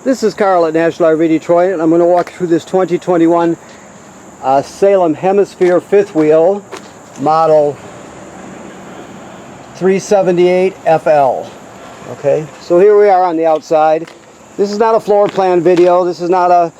This is Carl at National RV Detroit, and I'm going to walk through this 2021 Salem Hemisphere fifth wheel model 378 FL. Okay, so here we are on the outside. This is not a floor plan video. This is not a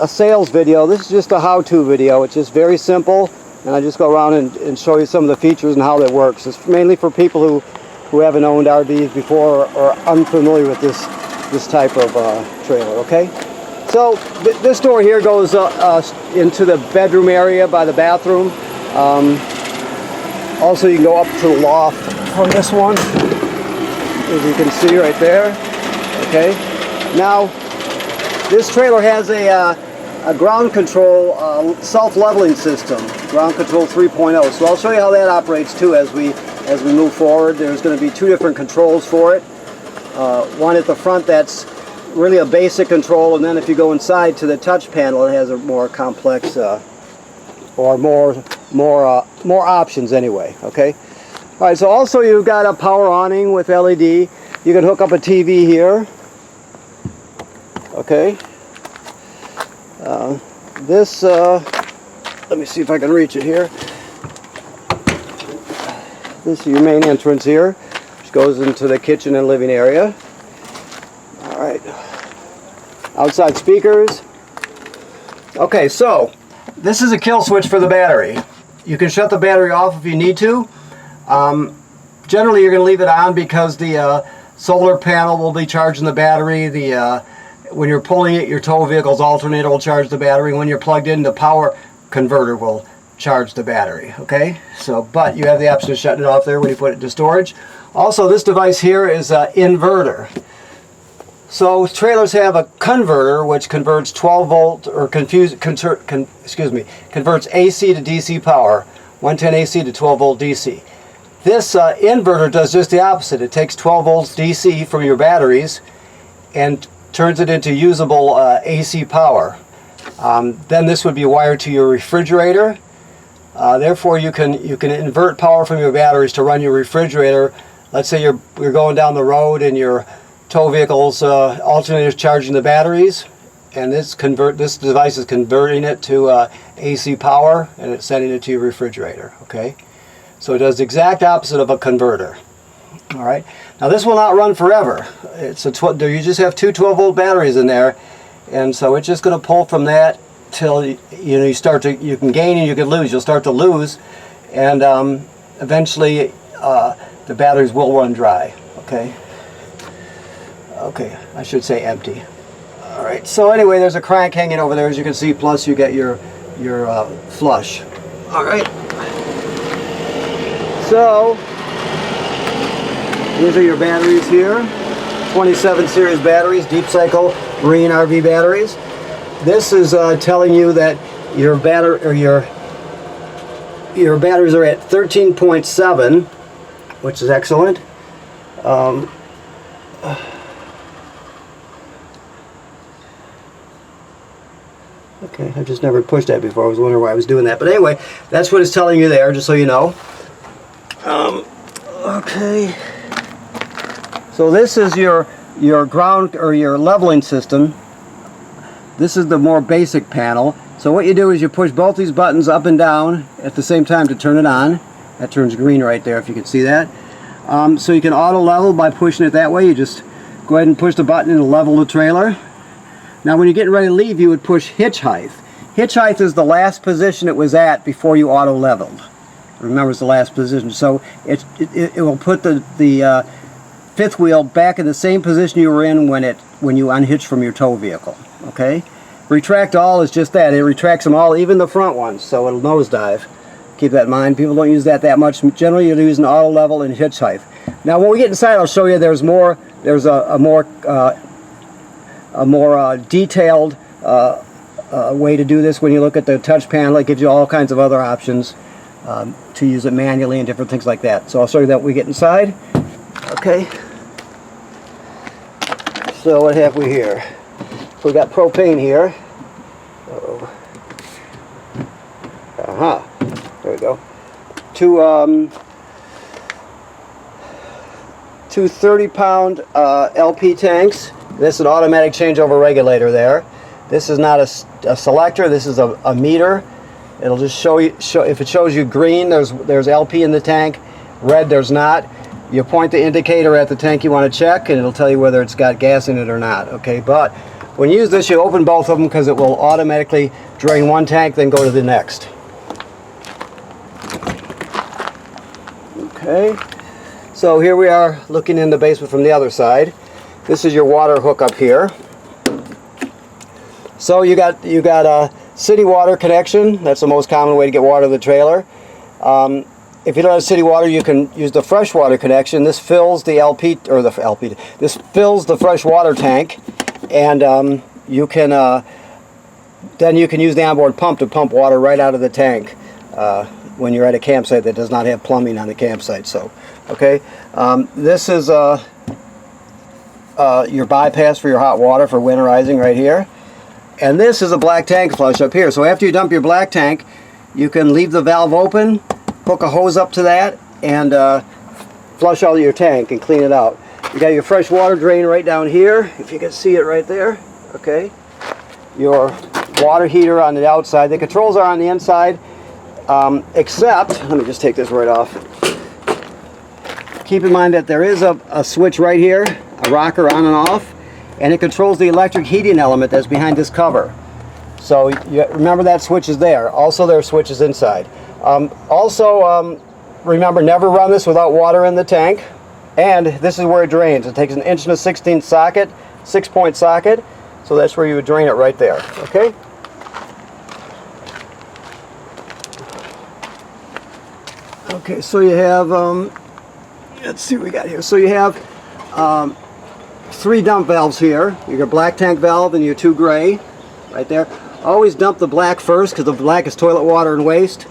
sales video. This is just a how-to video. It's just very simple, and I just go around and show you some of the features and how that works. It's mainly for people who haven't owned RVs before or are unfamiliar with this type of trailer. Okay, so this door here goes into the bedroom area by the bathroom. Also, you can go up to the loft on this one, as you can see right there. Okay, now this trailer has a ground control self-leveling system, ground control 3.0. So I'll show you how that operates too as we move forward. There's going to be two different controls for it. One at the front that's really a basic control, and then if you go inside to the touch panel, it has a more complex or more options anyway. Okay. All right. So also you've got a power awning with LED. You can hook up a TV here. Okay. Let me see if I can reach it here. This is your main entrance here, which goes into the kitchen and living area. All right. Outside speakers. Okay, so this is a kill switch for the battery. You can shut the battery off if you need to. Generally, you're going to leave it on because the solar panel will be charging the battery. When you're pulling it, your tow vehicle's alternator will charge the battery. When you're plugged in, the power converter will charge the battery. Okay, so but you have the option of shutting it off there when you put it into storage. Also, this device here is an inverter. So trailers have a converter which converts 12 volt or converts AC to DC power, 110 AC to 12 volt DC. This inverter does just the opposite. It takes 12 volts DC from your batteries and turns it into usable AC power. Then this would be wired to your refrigerator. Therefore, you can invert power from your batteries to run your refrigerator. Let's say you're going down the road and your tow vehicle's alternator is charging the batteries, and this device is converting it to AC power, and it's sending it to your refrigerator. Okay, so it does the exact opposite of a converter. All right. Now this will not run forever. You just have two 12 volt batteries in there, and so it's just going to pull from that till you can gain and you can lose. You'll start to lose, and eventually the batteries will run dry. Okay. Okay, I should say empty. All right. So anyway, there's a crank hanging over there, as you can see. Plus, you get your flush. All right. So these are your batteries here. 27 series batteries, deep cycle marine RV batteries. This is telling you that your batteries are at 13.7, which is excellent. Okay, I've just never pushed that before. I was wondering why I was doing that. But anyway, that's what it's telling you there, just so you know. Okay. So this is your ground or your leveling system. This is the more basic panel. So what you do is you push both these buttons up and down at the same time to turn it on. That turns green right there, if you can see that. So you can auto level by pushing it that way. You just go ahead and push the button and level the trailer. Now when you're getting ready to leave, you would push hitch height. Hitch height is the last position it was at before you auto leveled. Remember, it's the last position. So it will put the fifth wheel back in the same position you were in when you unhitched from your tow vehicle. Okay? Retract all is just that. It retracts them all, even the front ones, so it'll nosedive. Keep that in mind. People don't use that much. Generally, you're using auto level and hitch height. Now, when we get inside, I'll show you there's a more detailed way to do this. When you look at the touch panel, it gives you all kinds of other options to use it manually and different things like that. So I'll show you that when we get inside. Okay. So what have we here? We got propane here. There we go. Two 30-pound LP tanks. This is an automatic changeover regulator there. This is not a selector, this is a meter. It'll just show you, if it shows you green, there's LP in the tank, red there's not. You point the indicator at the tank you want to check and it'll tell you whether it's got gas in it or not. Okay, but when you use this, you open both of them because it will automatically drain one tank, then go to the next. Okay, so here we are looking in the basement from the other side. This is your water hookup here. So you got a city water connection. That's the most common way to get water to the trailer. If you don't have city water, you can use the freshwater connection. This fills the this fills the fresh water tank, and you can then you can use the onboard pump to pump water right out of the tank when you're at a campsite that does not have plumbing on the campsite. So, okay, this is your bypass for your hot water for winterizing right here, and this is a black tank flush up here. So after you dump your black tank, you can leave the valve open, hook a hose up to that, and flush out your tank and clean it out. You got your fresh water drain right down here, if you can see it right there. Okay, your water heater on the outside. The controls are on the inside, except, let me just take this right off. Keep in mind that there is a switch right here, a rocker on and off, and it controls the electric heating element that's behind this cover. So remember that switch is there. Also, there are switches inside. Remember, never run this without water in the tank. And this is where it drains. It takes an 1 1/16 socket, 6-point socket. So that's where you would drain it right there. Okay? Okay, so you have, let's see what we got here. So you have 3 dump valves here. Your black tank valve and your 2 gray right there. Always dump the black first because the black is toilet water and waste.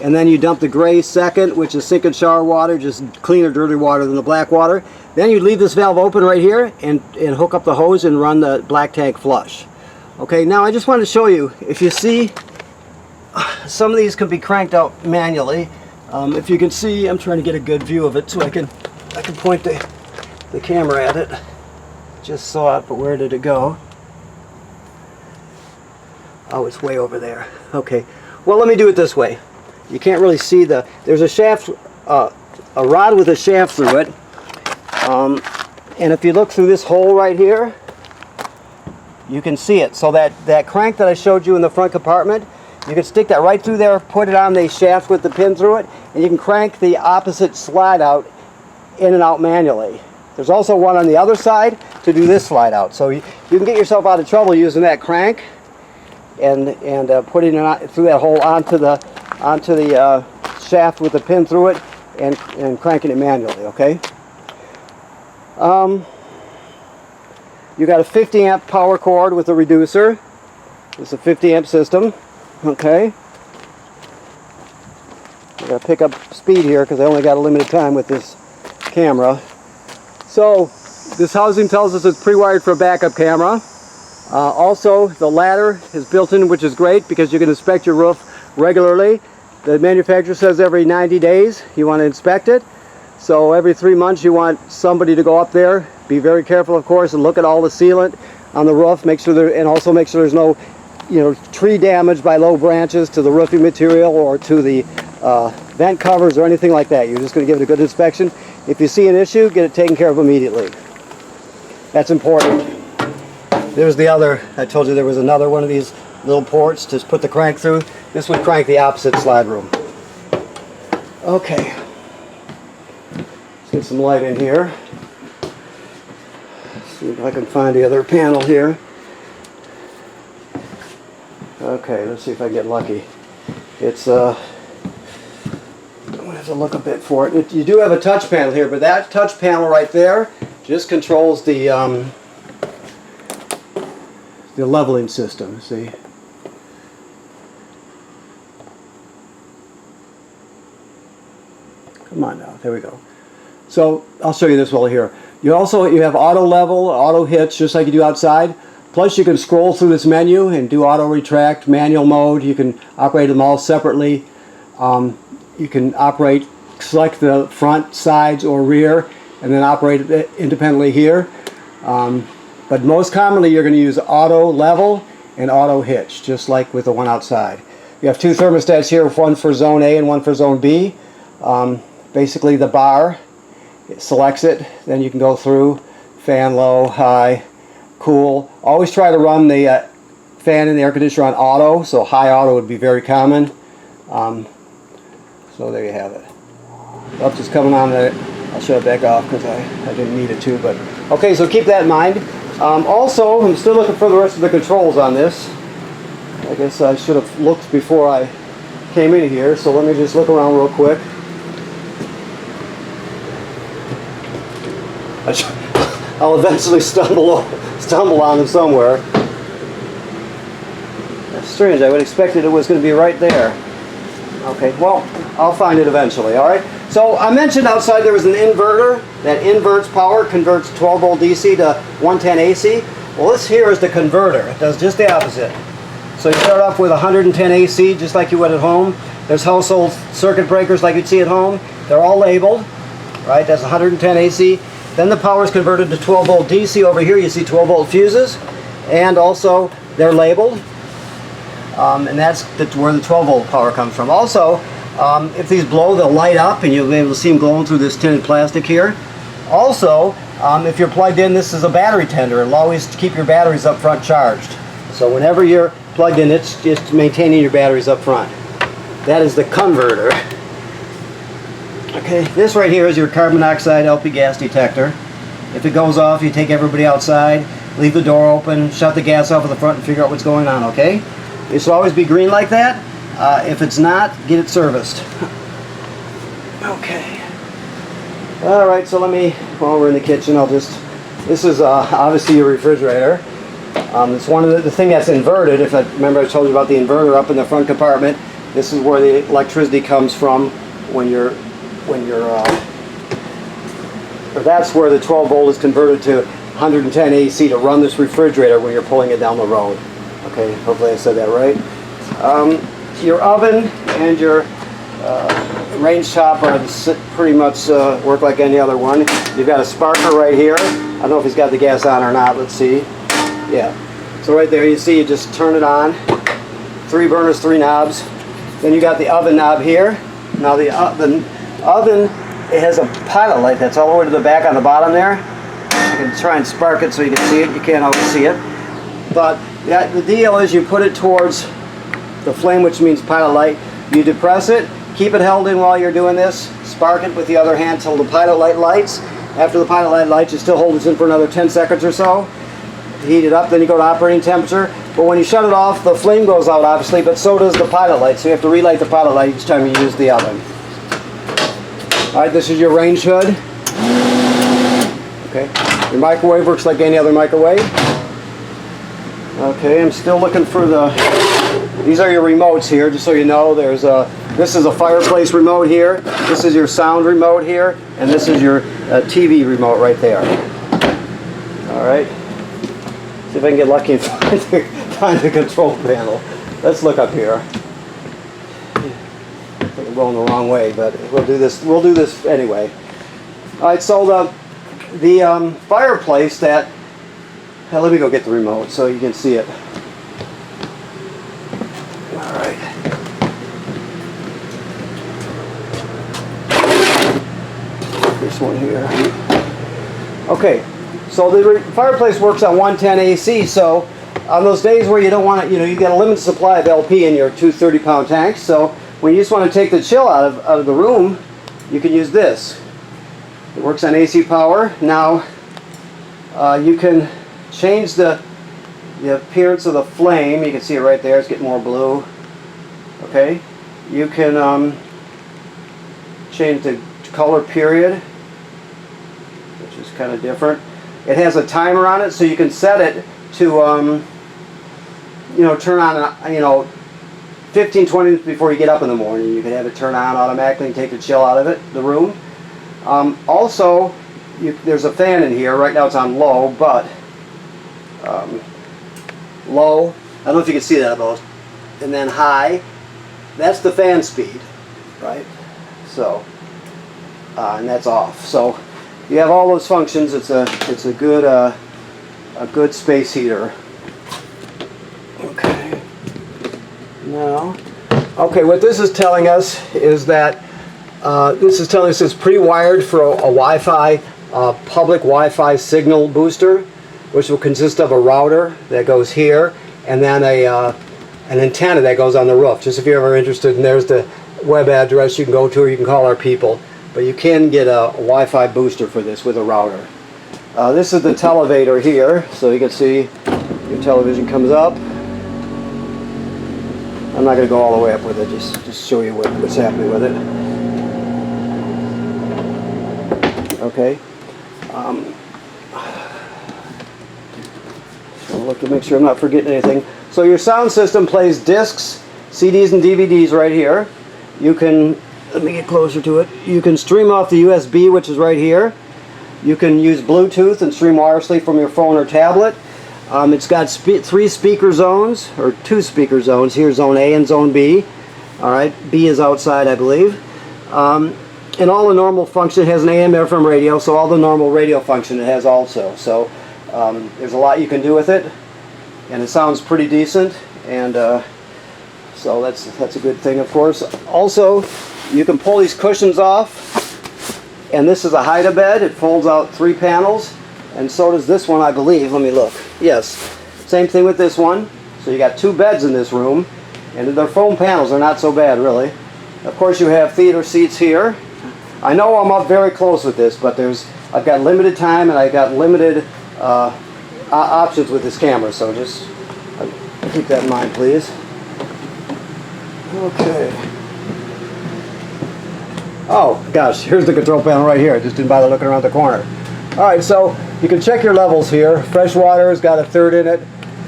And then you dump the gray second, which is sink and shower water, just cleaner, dirty water than the black water. Then you leave this valve open right here and hook up the hose and run the black tank flush. Okay, now I just wanted to show you, if you see, some of these can be cranked out manually. If you can see, I'm trying to get a good view of it so I can point the camera at it. Just saw it, but where did it go? Oh, it's way over there. Okay, well, let me do it this way. You can't really see there's a shaft, a rod with a shaft through it, and if you look through this hole right here, you can see it. So that crank that I showed you in the front compartment, you can stick that right through there, put it on the shaft with the pin through it, and you can crank the opposite slide out in and out manually. There's also one on the other side to do this slide out. So you can get yourself out of trouble using that crank and putting it through that hole onto the shaft with the pin through it and cranking it manually. Okay. You got a 50 amp power cord with a reducer. It's a 50 amp system. Okay. I gotta pick up speed here because I only got a limited time with this camera. So this housing tells us it's pre-wired for a backup camera. Also, the ladder is built in, which is great because you can inspect your roof regularly. The manufacturer says every 90 days you want to inspect it. So every 3 months you want somebody to go up there. Be very careful, of course, and look at all the sealant on the roof. Make sure and also make sure there's no, tree damage by low branches to the roofing material or to the vent covers or anything like that. You're just going to give it a good inspection. If you see an issue, get it taken care of immediately. That's important. There's the other. I told you there was another one of these little ports to put the crank through. This would crank the opposite slide room. Okay. Let's get some light in here. See if I can find the other panel here. Okay, let's see if I get lucky. It's I'm going to have to look a bit for it. You do have a touch panel here, but that touch panel right there just controls the leveling system. See? Come on now, there we go. So I'll show you this while here. You have auto level, auto hitch, just like you do outside. Plus you can scroll through this menu and do auto retract, manual mode. You can operate them all separately. You can select the front, sides, or rear, and then operate it independently here. But most commonly you're going to use auto level and auto hitch, just like with the one outside. You have two thermostats here, one for zone A and one for zone B. Basically the bar, it selects it, then you can go through fan low, high, cool. Always try to run the fan and the air conditioner on auto, so high auto would be very common. So there you have it. Loft is coming on there. I'll shut it back off because I didn't need it to, but okay, so keep that in mind. Also, I'm still looking for the rest of the controls on this. I guess I should have looked before I came in here, so let me just look around real quick. I'll eventually stumble on them somewhere. That's strange. I would expect it was going to be right there. Okay, well, I'll find it eventually, all right? So I mentioned outside there was an inverter that inverts power, converts 12 volt DC to 110 AC. Well, this here is the converter. It does just the opposite. So you start off with 110 AC just like you would at home. There's household circuit breakers like you'd see at home. They're all labeled, right? That's 110 AC. Then the power is converted to 12 volt DC. Over here you see 12 volt fuses, and also they're labeled. And that's where the 12 volt power comes from. Also, if these blow, they'll light up and you'll be able to see them glowing through this tinted plastic here. Also, if you're plugged in, this is a battery tender. It'll always keep your batteries up front charged. So whenever you're plugged in, it's just maintaining your batteries up front. That is the converter. Okay, this right here is your carbon monoxide LP gas detector. If it goes off, you take everybody outside, leave the door open, shut the gas off at the front and figure out what's going on, okay? It should always be green like that. If it's not, get it serviced. Okay. Alright, so while we're in the kitchen, this is obviously your refrigerator. It's one of the thing that's inverted. Remember I told you about the inverter up in the front compartment. This is where the electricity comes from or that's where the 12 volt is converted to 110 AC to run this refrigerator when you're pulling it down the road. Okay, hopefully I said that right. Your oven and your range top are pretty much work like any other one. You've got a sparker right here. I don't know if he's got the gas on or not. Let's see. Yeah. So right there you see you just turn it on. 3 burners, 3 knobs. Then you got the oven knob here. Now the oven, it has a pilot light that's all the way to the back on the bottom there. I can try and spark it so you can see it. You can't always see it. But yeah, the deal is you put it towards the flame, which means pilot light. You depress it, keep it held in while you're doing this, spark it with the other hand till the pilot light lights. After the pilot light lights, you still hold this in for another 10 seconds or so. Heat it up, then you go to operating temperature. But when you shut it off, the flame goes out obviously, but so does the pilot light. So you have to relight the pilot light each time you use the oven. Alright, this is your range hood. Okay, your microwave works like any other microwave. Okay, I'm still looking for these are your remotes here, just so you know. This is a fireplace remote here, this is your sound remote here, and this is your TV remote right there. Alright, see if I can get lucky and find the control panel. Let's look up here. I think I'm going the wrong way, but we'll do this anyway. Alright, so the fireplace that... let me go get the remote so you can see it. Alright. This one here. Okay, so the fireplace works on 110 AC, so on those days where you don't want to, you got a limited supply of LP in your 2 30-pound tanks, so when you just want to take the chill out of the room, you can use this. It works on AC power. Now, you can change the appearance of the flame. You can see it right there. It's getting more blue. Okay. You can change the color period, which is kind of different. It has a timer on it, so you can set it to turn on 15-20 minutes before you get up in the morning. You can have it turn on automatically and take the chill out of the room. Also, there's a fan in here. Right now it's on low, but low, I don't know if you can see that about, and then high, that's the fan speed, right? So, and that's off. So you have all those functions. It's a good a good space heater. Okay. Now, okay, what this is telling us is that it's pre-wired for a Wi-Fi, public Wi-Fi signal booster, which will consist of a router that goes here, and then an antenna that goes on the roof. Just if you're ever interested, and there's the web address you can go to, or you can call our people. But you can get a Wi-Fi booster for this with a router. This is the televator here, so you can see your television comes up. I'm not going to go all the way up with it, just show you what's happening with it. Okay. So look to make sure I'm not forgetting anything. So your sound system plays discs, CDs and DVDs right here. You can, let me get closer to it. You can stream off the USB, which is right here. You can use Bluetooth and stream wirelessly from your phone or tablet. It's got 3 speaker zones, or 2 speaker zones. Here's zone A and zone B. All right, B is outside, I believe. And all the normal function, it has an AM FM radio, so all the normal radio function it has also. So there's a lot you can do with it, and it sounds pretty decent, and so that's a good thing, of course. Also, you can pull these cushions off, and this is a hide-a-bed. It folds out 3 panels, and so does this one, I believe. Let me look. Yes, same thing with this one. So you got 2 beds in this room, and their foam panels are not so bad, really. Of course, you have theater seats here. I know I'm up very close with this, but I've got limited time and I've got limited options with this camera, so just keep that in mind, please. Okay. Oh gosh, here's the control panel right here. I just didn't bother looking around the corner. All right, so you can check your levels here. Fresh water has got a 1/3 in it.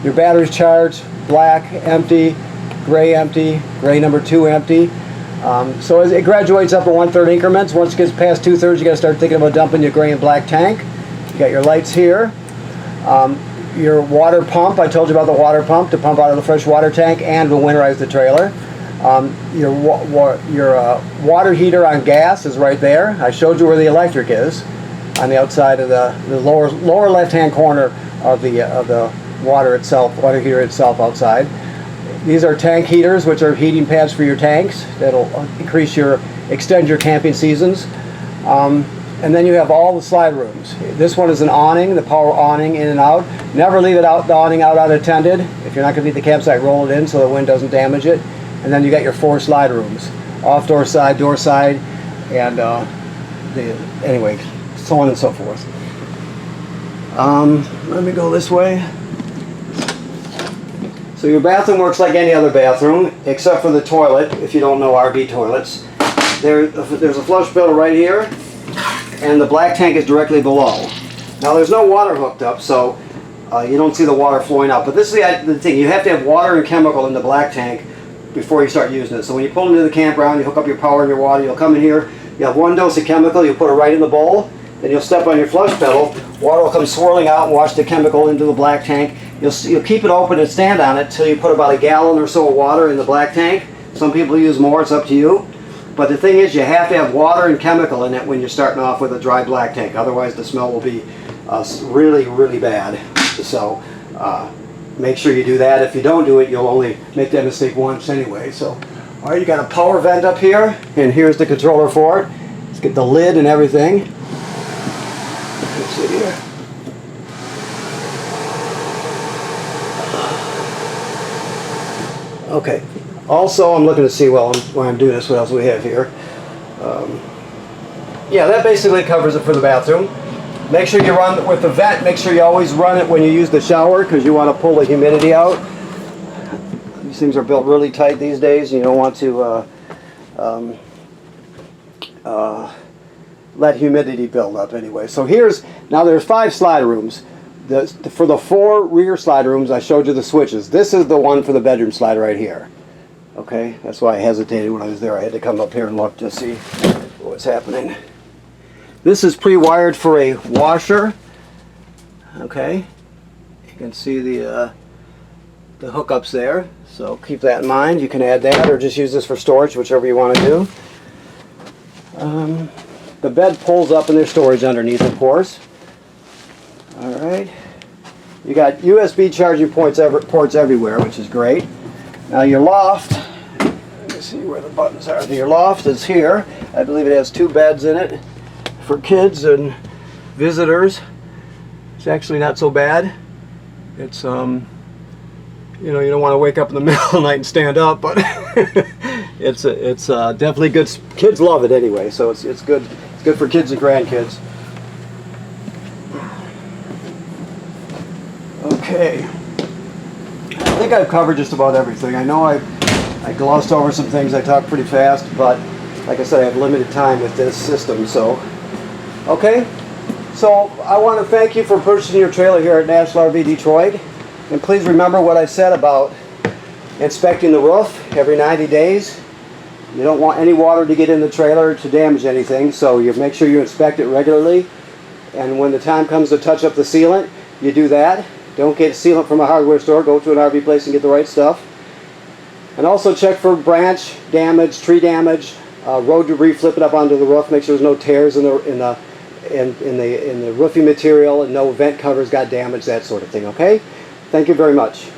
Your battery's charged, black, empty, gray number 2 empty. So as it graduates up in 1/3 increments. Once it gets past 2/3, you got to start thinking about dumping your gray and black tank. You got your lights here. Your water pump, I told you about the water pump to pump out of the fresh water tank and to winterize the trailer. Your water heater on gas is right there. I showed you where the electric is on the outside of the lower left-hand corner of the water heater itself outside. These are tank heaters, which are heating pads for your tanks. That'll extend your camping seasons. And then you have all the slide rooms. This one is an awning, the power awning in and out. Never leave the awning out unattended. If you're not going to be at the campsite, roll it in so the wind doesn't damage it. And then you got your 4 slide rooms, off door side, and anyway, so on and so forth. Let me go this way. So your bathroom works like any other bathroom, except for the toilet, if you don't know RV toilets. There's a flush pedal right here, and the black tank is directly below. Now there's no water hooked up, so you don't see the water flowing out. But this is the thing, you have to have water and chemical in the black tank before you start using it. So when you pull into the campground, you hook up your power and your water, you'll come in here, you have 1 dose of chemical, you put it right in the bowl, then you'll step on your flush pedal, water will come swirling out and wash the chemical into the black tank. You'll keep it open and stand on it till you put about a gallon or so of water in the black tank. Some people use more, it's up to you. But the thing is, you have to have water and chemical in it when you're starting off with a dry black tank. Otherwise the smell will be really, really bad. So make sure you do that. If you don't do it, you'll only make that mistake once anyway. So, all right, you got a power vent up here, and here's the controller for it. Let's get the lid and everything. Let's see here. Okay. Also, I'm looking to see while I'm doing this, what else we have here. Yeah, that basically covers it for the bathroom. Make sure you run with the vent. Make sure you always run it when you use the shower, because you want to pull the humidity out. These things are built really tight these days. You don't want to let humidity build up anyway. So now there's 5 slide rooms. For the 4 rear slide rooms, I showed you the switches. This is the one for the bedroom slide right here. Okay, that's why I hesitated when I was there. I had to come up here and look to see what's happening. This is pre-wired for a washer. Okay, you can see the hookups there. So keep that in mind. You can add that or just use this for storage, whichever you want to do. The bed pulls up and there's storage underneath, of course. All right. You got USB charging ports everywhere, which is great. Now your loft, let me see where the buttons are. Your loft is here. I believe it has 2 beds in it for kids and visitors. It's actually not so bad. It's you know, you don't want to wake up in the middle of the night and stand up, but it's definitely good. Kids love it anyway, so it's good. It's good for kids and grandkids. Okay, I think I've covered just about everything. I know I glossed over some things. I talked pretty fast, but like I said, I have limited time with this system. So, okay. So I want to thank you for purchasing your trailer here at National RV Detroit. And please remember what I said about inspecting the roof every 90 days. You don't want any water to get in the trailer to damage anything, so you make sure you inspect it regularly. And when the time comes to touch up the sealant, you do that. Don't get sealant from a hardware store. Go to an RV place and get the right stuff. And also check for branch damage, tree damage, road debris. Flip it up onto the roof. Make sure there's no tears in the roofing material and no vent covers got damaged, that sort of thing. Okay? Thank you very much.